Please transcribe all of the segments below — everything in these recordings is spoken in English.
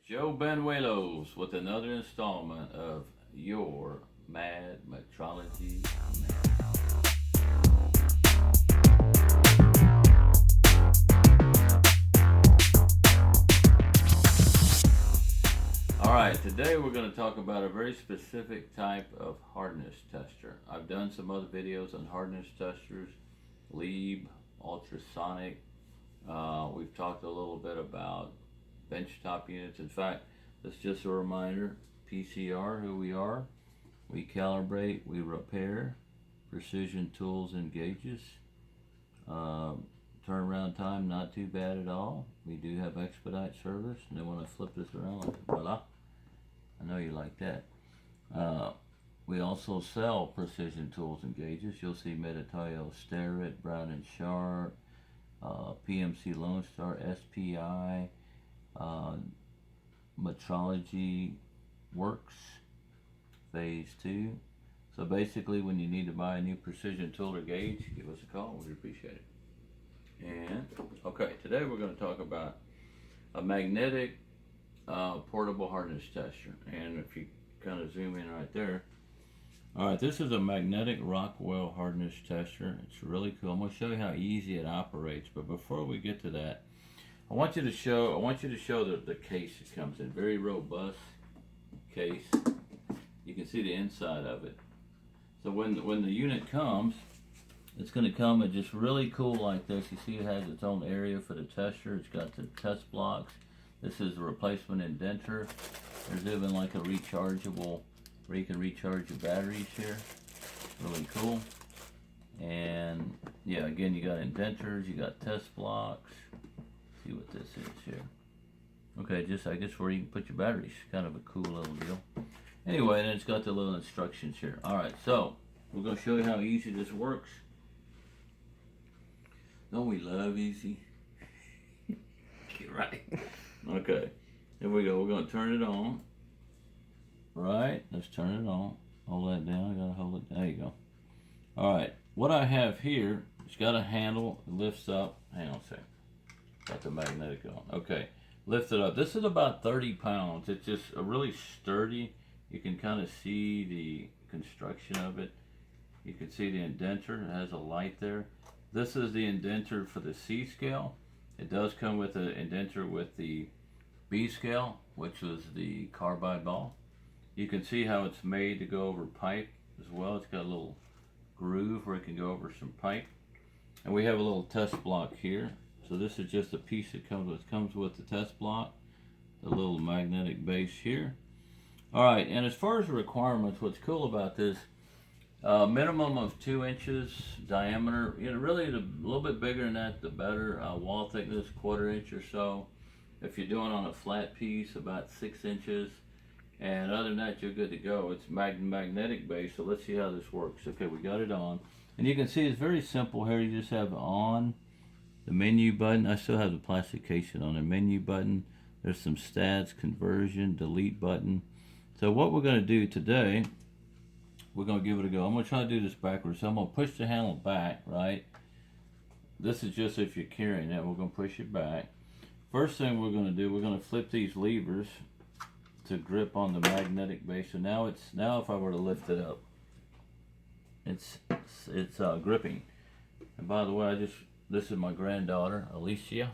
Joe Banuelos with another installment of your Mad Metrology. Alright, today we're going to talk about a very specific type of hardness tester. I've done some other videos on hardness testers, Lieb, ultrasonic. We've talked a little bit about benchtop units. In fact, that's just a reminder, PCR, who we are. We calibrate, we repair, precision tools and gauges. Turnaround time, not too bad at all. We do have expedite service. And then when I flip this around, like, voila, I know you like that. We also sell precision tools and gauges. You'll see Meditayo, Starrett, Brown and Sharp, PMC Lone Star, SPI, Metrology Works, Phase 2. So basically, when you need to buy a new precision tool or gauge, give us a call. We'd appreciate it. And, okay, today we're going to talk about a magnetic portable hardness tester. And if you kind of zoom in right there, all right, this is a magnetic Rockwell hardness tester. It's really cool. I'm going to show you how easy it operates. But before we get to that, I want you to show the case it comes in. Very robust case. You can see the inside of it. So when the unit comes, it's going to come in just really cool like this. You see it has its own area for the tester. It's got the test blocks. This is a replacement indenter. There's even like a rechargeable, where you can recharge your batteries here. Really cool. And yeah, again, you got indenters, you got test blocks. See what this is here. Okay, just I guess where you can put your batteries. Kind of a cool little deal. Anyway, and it's got the little instructions here. All right, so we're going to show you how easy this works. Don't we love easy? Right. Okay, here we go. We're going to turn it on. Right, let's turn it on. Hold that down. I gotta hold it. There you go. All right, what I have here, it's got a handle. It lifts up. Hang on a second. Got the magnetic on. Okay, lift it up. This is about 30 pounds. It's just a really sturdy. You can kind of see the construction of it. You can see the indenter. It has a light there. This is the indenter for the C scale. It does come with an indenter with the B scale, which was the carbide ball. You can see how it's made to go over pipe as well. It's got a little groove where it can go over some pipe. And we have a little test block here. So this is just a piece that comes with the test block. The little magnetic base here. Alright, and as far as the requirements, what's cool about this, minimum of 2 inches diameter. You know, really a little bit bigger than that, the better. Wall thickness, 1/4 inch or so. If you're doing on a flat piece, about 6 inches. And other than that, you're good to go. It's magnetic base, so let's see how this works. Okay, we got it on. And you can see it's very simple here. You just have on the menu button. I still have the plastic casing on the menu button. There's some stats, conversion, delete button. So what we're going to do today, we're going to give it a go. I'm going to try to do this backwards. So I'm going to push the handle back, right? This is just if you're carrying it. We're going to push it back. First thing we're going to do, we're going to flip these levers to grip on the magnetic base. So now if I were to lift it up, it's gripping. And by the way, this is my granddaughter Alicia.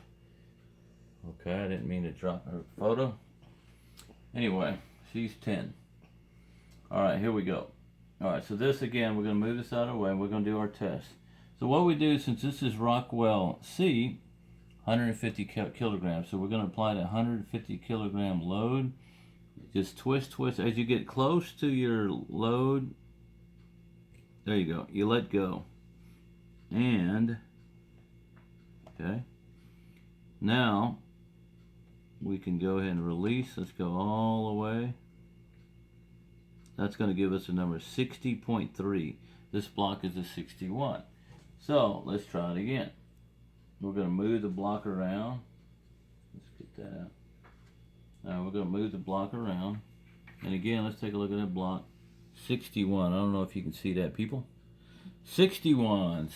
Okay, I didn't mean to drop her photo. Anyway, she's 10. All right, here we go. All right, so this again, we're going to move this out of the way and we're going to do our test. So what we do, since this is Rockwell C, 150 kilograms, so we're going to apply the 150 kilogram load. Just twist. As you get close to your load, there you go. You let go. And, okay. Now, we can go ahead and release. Let's go all the way. That's going to give us a number 60.3. This block is a 61. So, let's try it again. We're going to move the block around. Let's get that out. Now we're going to move the block around. And again, let's take a look at that block. 61. I don't know if you can see that, people. 61.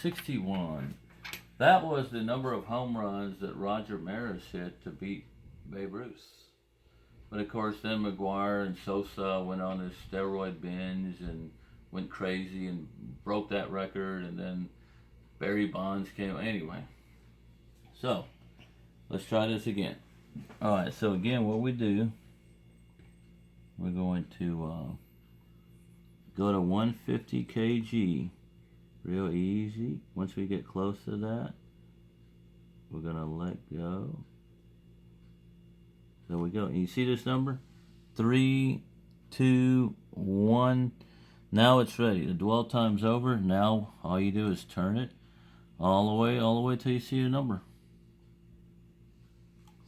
That was the number of home runs that Roger Maris hit to beat Babe Ruth. But of course, then McGuire and Sosa went on this steroid binge and went crazy and broke that record. And then Barry Bonds came. Anyway, so let's try this again. All right. So again, what we do, we're going to go to 150 kg. Real easy. Once we get close to that, we're gonna let go. There we go. And you see this number? 3, 2, 1. Now it's ready. The dwell time's over. Now all you do is turn it all the way till you see a number.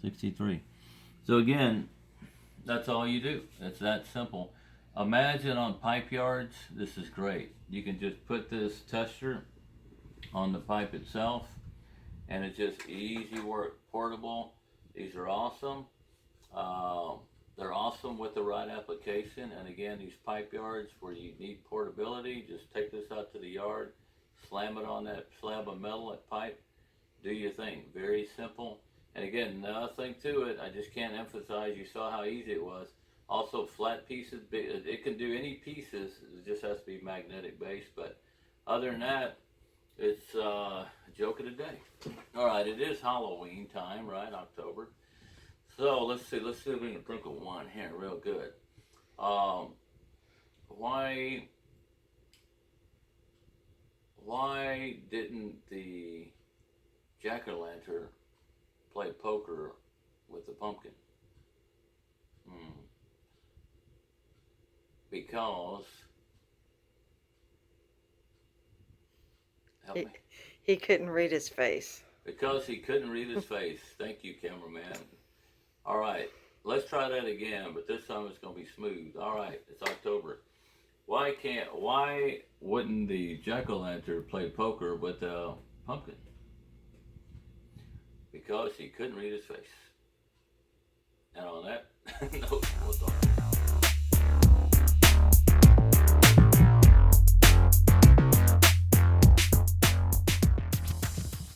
63. So again, that's all you do. It's that simple. Imagine on pipe yards, this is great. You can just put this tester on the pipe itself, and it's just easy work, portable. These are awesome. They're awesome with the right application. And again, these pipe yards where you need portability, just take this out to the yard, slam it on that slab of metal at pipe, do your thing. Very simple. And again, nothing to it. I just can't emphasize, you saw how easy it was. Also, flat pieces, it can do any pieces, it just has to be magnetic based. But other than that, it's a joke of the day. All right, it is Halloween time, right? October. So let's see if we can drink a wine here real good. Why didn't the jack-o'-lantern play poker with the pumpkin? Because help me. He couldn't read his face. Because he couldn't read his face. Thank you, cameraman. All right, let's try that again, but this time it's going to be smooth. All right, it's October. Why wouldn't the jack-o'-lantern play poker with the pumpkin? Because he couldn't read his face. And on that note, we'll talk.